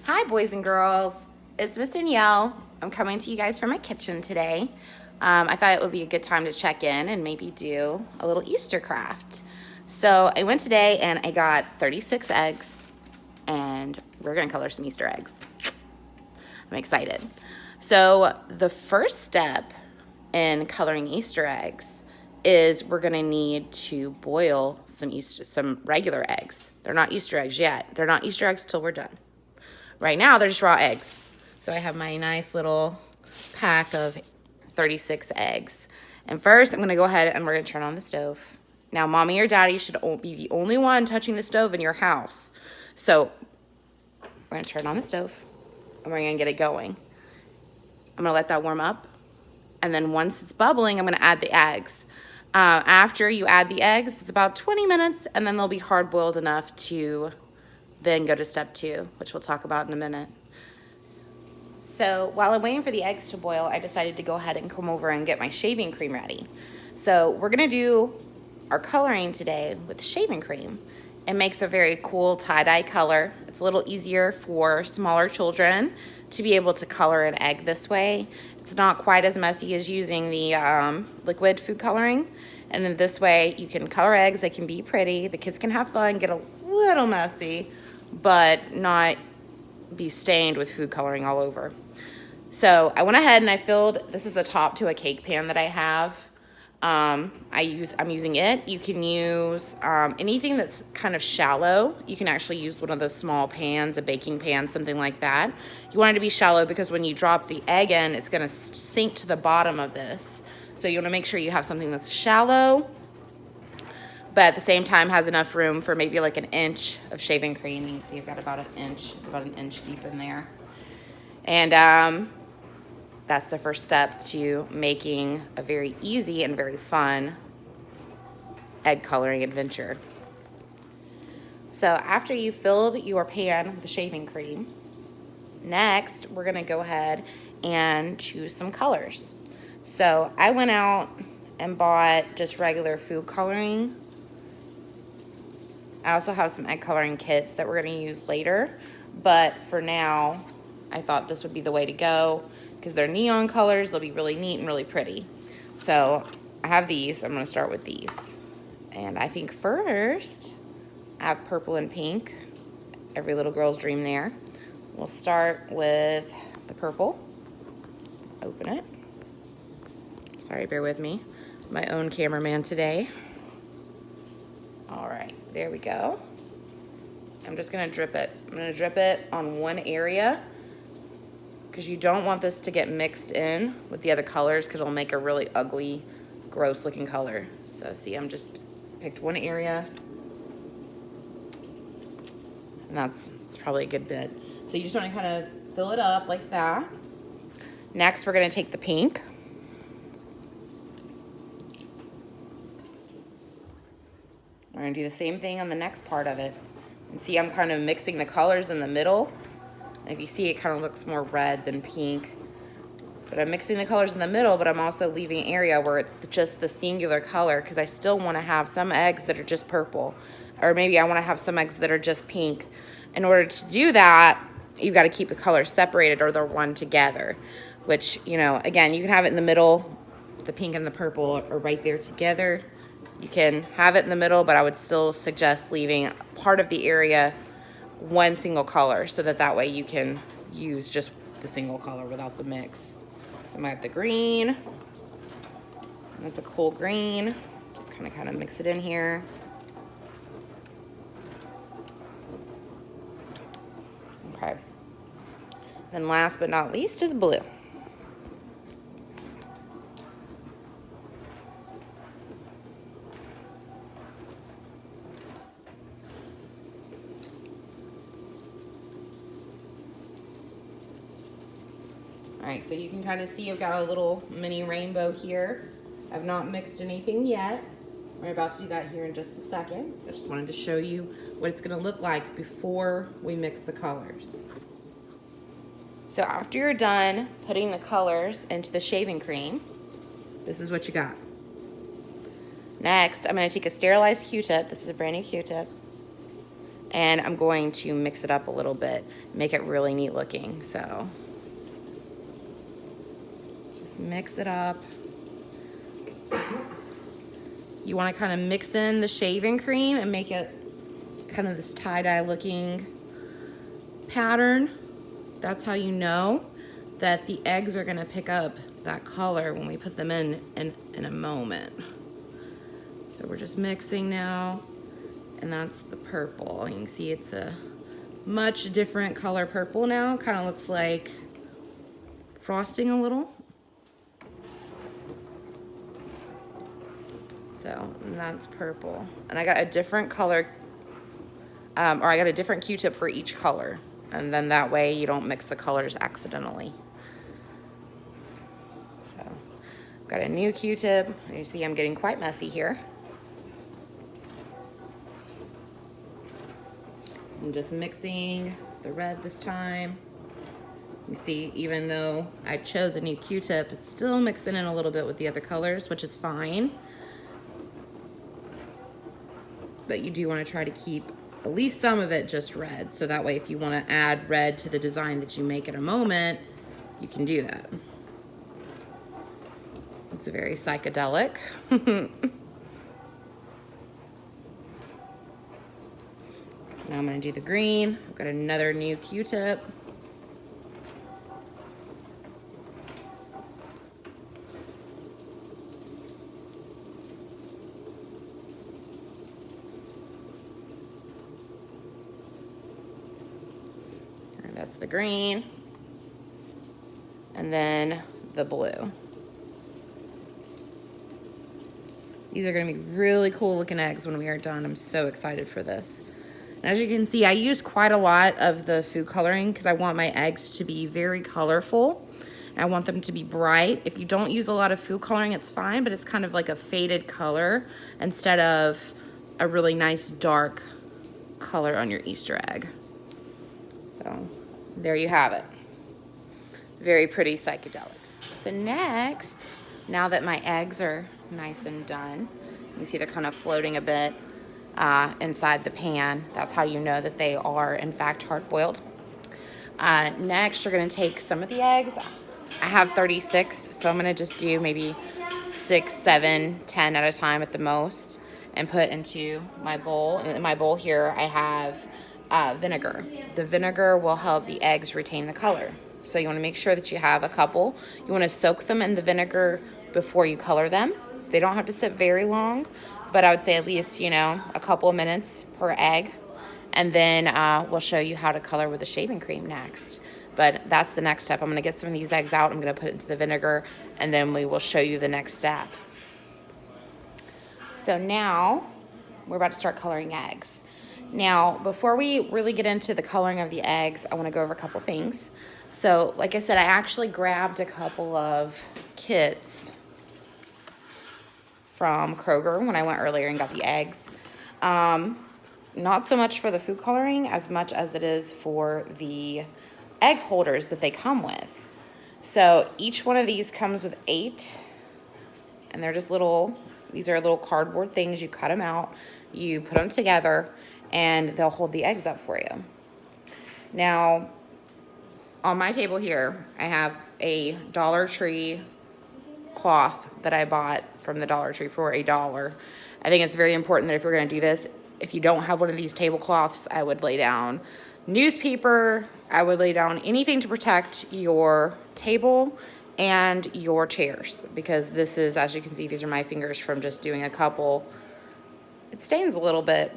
Hi, boys and girls. It's Miss Danielle. I'm coming to you guys from my kitchen today. I thought it would be a good time to check in and maybe do a little Easter craft. So I went today and I got 36 eggs, and we're going to color some Easter eggs. I'm excited. So the first step in coloring Easter eggs is we're going to need to boil some regular eggs. They're not Easter eggs yet. They're not Easter eggs till we're done. Right now, they're just raw eggs. So I have my nice little pack of 36 eggs. And first, I'm going to go ahead and we're going to turn on the stove. Now, mommy or daddy should be the only one touching the stove in your house. So we're going to turn on the stove and we're going to get it going. I'm going to let that warm up. And then once it's bubbling, I'm going to add the eggs. After you add the eggs, it's about 20 minutes, and then they'll be hard-boiled enough to then go to step 2, which we'll talk about in a minute. So while I'm waiting for the eggs to boil, I decided to go ahead and come over and get my shaving cream ready. So we're gonna do our coloring today with shaving cream. It makes a very cool tie-dye color. It's a little easier for smaller children to be able to color an egg this way. It's not quite as messy as using the liquid food coloring. And in this way, you can color eggs. They can be pretty. The kids can have fun, get a little messy, but not be stained with food coloring all over. So I went ahead and I filled, this is the top to a cake pan that I have. I'm using it. You can use anything that's kind of shallow. You can actually use one of those small pans, a baking pan, something like that. You want it to be shallow because when you drop the egg in, it's gonna sink to the bottom of this. So you wanna make sure you have something that's shallow, but at the same time has enough room for maybe like an inch of shaving cream. You can see I've got about an inch. It's about an inch deep in there. And that's the first step to making a very easy and very fun egg coloring adventure. So after you filled your pan with the shaving cream, next we're gonna go ahead and choose some colors. So I went out and bought just regular food coloring. I also have some egg coloring kits that we're going to use later, but for now, I thought this would be the way to go because they're neon colors. They'll be really neat and really pretty. So I have these. I'm going to start with these. And I think first, I have purple and pink. Every little girl's dream there. We'll start with the purple. Open it. Sorry, bear with me. My own cameraman today. All right, there we go. I'm just gonna drip it. I'm gonna drip it on one area because you don't want this to get mixed in with the other colors because it'll make a really ugly, gross looking color. So see, I'm just picked one area, and that's probably a good bit. So you just wanna kind of fill it up like that. Next, we're gonna take the pink. We're gonna do the same thing on the next part of it. And see, I'm kind of mixing the colors in the middle. And if you see, it kind of looks more red than pink. But I'm mixing the colors in the middle, but I'm also leaving an area where it's just the singular color because I still want to have some eggs that are just purple. Or maybe I want to have some eggs that are just pink. In order to do that, you've got to keep the colors separated or they're one together. Which, you know, again, you can have it in the middle, the pink and the purple are right there together. You can have it in the middle, but I would still suggest leaving part of the area one single color so that way you can use just the single color without the mix. So I'm at the green. That's a cool green. Just kind of mix it in here. Okay. Then last but not least is blue. All right, so you can kind of see I've got a little mini rainbow here. I've not mixed anything yet. We're about to do that here in just a second. I just wanted to show you what it's gonna look like before we mix the colors. So after you're done putting the colors into the shaving cream, this is what you got. Next, I'm gonna take a sterilized Q-tip. This is a brand new Q-tip. And I'm going to mix it up a little bit, make it really neat looking. So just mix it up. You want to kind of mix in the shaving cream and make it kind of this tie-dye looking pattern. That's how you know that the eggs are going to pick up that color when we put them in a moment. So we're just mixing now, and that's the purple. You can see it's a much different color purple now. Kind of looks like frosting a little. So that's purple. And I got a different color, or I got a different Q-tip for each color. And then that way you don't mix the colors accidentally. So I've got a new Q-tip. You see I'm getting quite messy here. I'm just mixing the red this time. You see, even though I chose a new Q-tip, it's still mixing in a little bit with the other colors, which is fine. But you do want to try to keep at least some of it just red, so that way if you want to add red to the design that you make in a moment, you can do that. It's very psychedelic. Now I'm going to do the green. I've got another new Q-tip. That's the green. And then the blue. These are going to be really cool looking eggs when we are done. I'm so excited for this. And as you can see, I use quite a lot of the food coloring because I want my eggs to be very colorful. I want them to be bright. If you don't use a lot of food coloring, it's fine, but it's kind of like a faded color instead of a really nice dark color on your Easter egg. So there you have it. Very pretty psychedelic. So next, now that my eggs are nice and done, you see they're kind of floating a bit inside the pan. That's how you know that they are in fact hard-boiled. Next, you're going to take some of the eggs. I have 36, so I'm going to just do maybe 6, 7, 10 at a time at the most and put into my bowl. And in my bowl here, I have vinegar. The vinegar will help the eggs retain the color. So you want to make sure that you have a couple. You want to soak them in the vinegar before you color them. They don't have to sit very long, but I would say at least, you know, a couple of minutes per egg. And then we'll show you how to color with the shaving cream next. But that's the next step. I'm going to get some of these eggs out. I'm going to put it into the vinegar, and then we will show you the next step. So now we're about to start coloring eggs. Now, before we really get into the coloring of the eggs, I want to go over a couple things. So, like I said, I actually grabbed a couple of kits from Kroger when I went earlier and got the eggs. Not so much for the food coloring as much as it is for the egg holders that they come with. So each one of these comes with 8, and they're just little, these are little cardboard things. You cut them out, you put them together, and they'll hold the eggs up for you. Now, on my table here, I have a Dollar Tree cloth that I bought from the Dollar Tree for $1. I think it's very important that if you're going to do this, if you don't have one of these tablecloths, I would lay down newspaper, I would lay down anything to protect your table and your chairs, because this is, as you can see, these are my fingers from just doing a couple. It stains a little bit.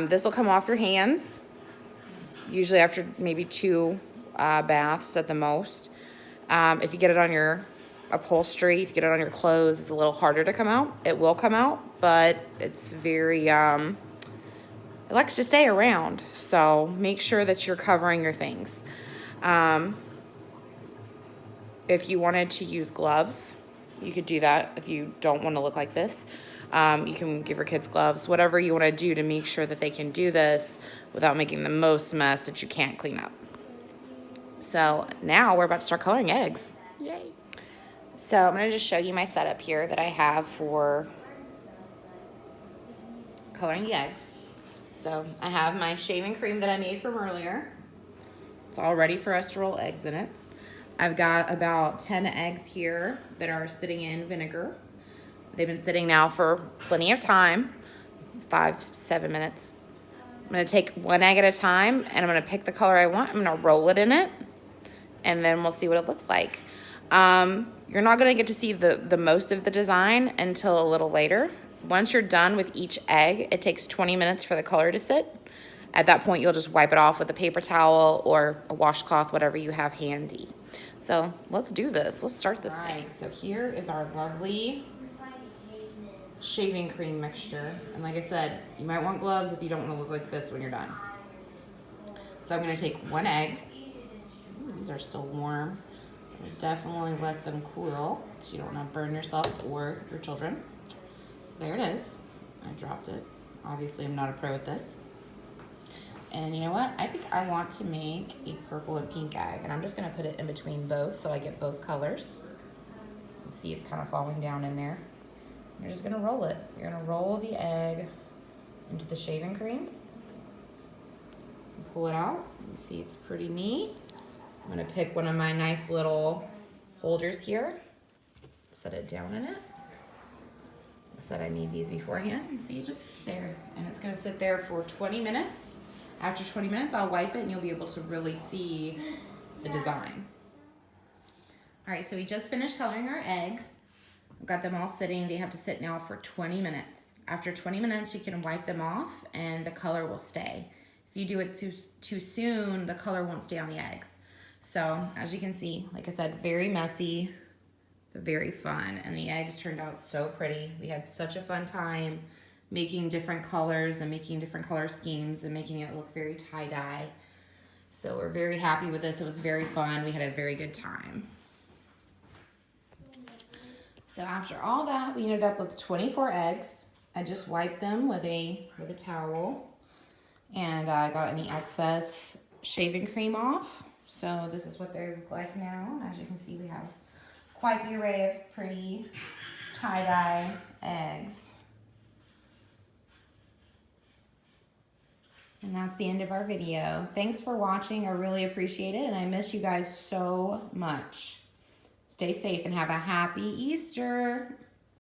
This will come off your hands, usually after maybe 2 baths at the most. If you get it on your upholstery, if you get it on your clothes, it's a little harder to come out. It will come out, but it's very, it likes to stay around. So make sure that you're covering your things. If you wanted to use gloves, you could do that if you don't want to look like this. You can give your kids gloves, whatever you want to do to make sure that they can do this without making the most mess that you can't clean up. So now we're about to start coloring eggs. Yay. So I'm going to just show you my setup here that I have for coloring the eggs. So I have my shaving cream that I made from earlier. It's all ready for us to roll eggs in it. I've got about 10 eggs here that are sitting in vinegar. They've been sitting now for plenty of time, 5-7 minutes. I'm gonna take one egg at a time and I'm gonna pick the color I want. I'm gonna roll it in it and then we'll see what it looks like. You're not gonna get to see the most of the design until a little later. Once you're done with each egg, it takes 20 minutes for the color to sit. At that point, you'll just wipe it off with a paper towel or a washcloth, whatever you have handy. So let's do this. Let's start this thing. So here is our lovely shaving cream mixture. And like I said, you might want gloves if you don't want to look like this when you're done. So I'm going to take one egg. Ooh, these are still warm. So definitely let them cool because you don't want to burn yourself or your children. There it is. I dropped it. Obviously, I'm not a pro at this. And you know what? I think I want to make a purple and pink egg. And I'm just going to put it in between both so I get both colors. You see it's kind of falling down in there. You're just going to roll it. You're going to roll the egg into the shaving cream. Pull it out. You see it's pretty neat. I'm going to pick one of my nice little holders here. Set it down in it. I said I made these beforehand. You see, just there. And it's going to sit there for 20 minutes. After 20 minutes, I'll wipe it and you'll be able to really see the design. All right, so we just finished coloring our eggs. I've got them all sitting. They have to sit now for 20 minutes. After 20 minutes, you can wipe them off and the color will stay. If you do it too soon, the color won't stay on the eggs. So as you can see, like I said, very messy, but very fun. And the eggs turned out so pretty. We had such a fun time making different colors and making different color schemes and making it look very tie-dye. So we're very happy with this. It was very fun. We had a very good time. So after all that, we ended up with 24 eggs. I just wiped them with a towel and I got any excess shaving cream off. So this is what they look like now. As you can see, we have quite the array of pretty tie-dye eggs. And that's the end of our video. Thanks for watching. I really appreciate it. And I miss you guys so much. Stay safe and have a happy Easter.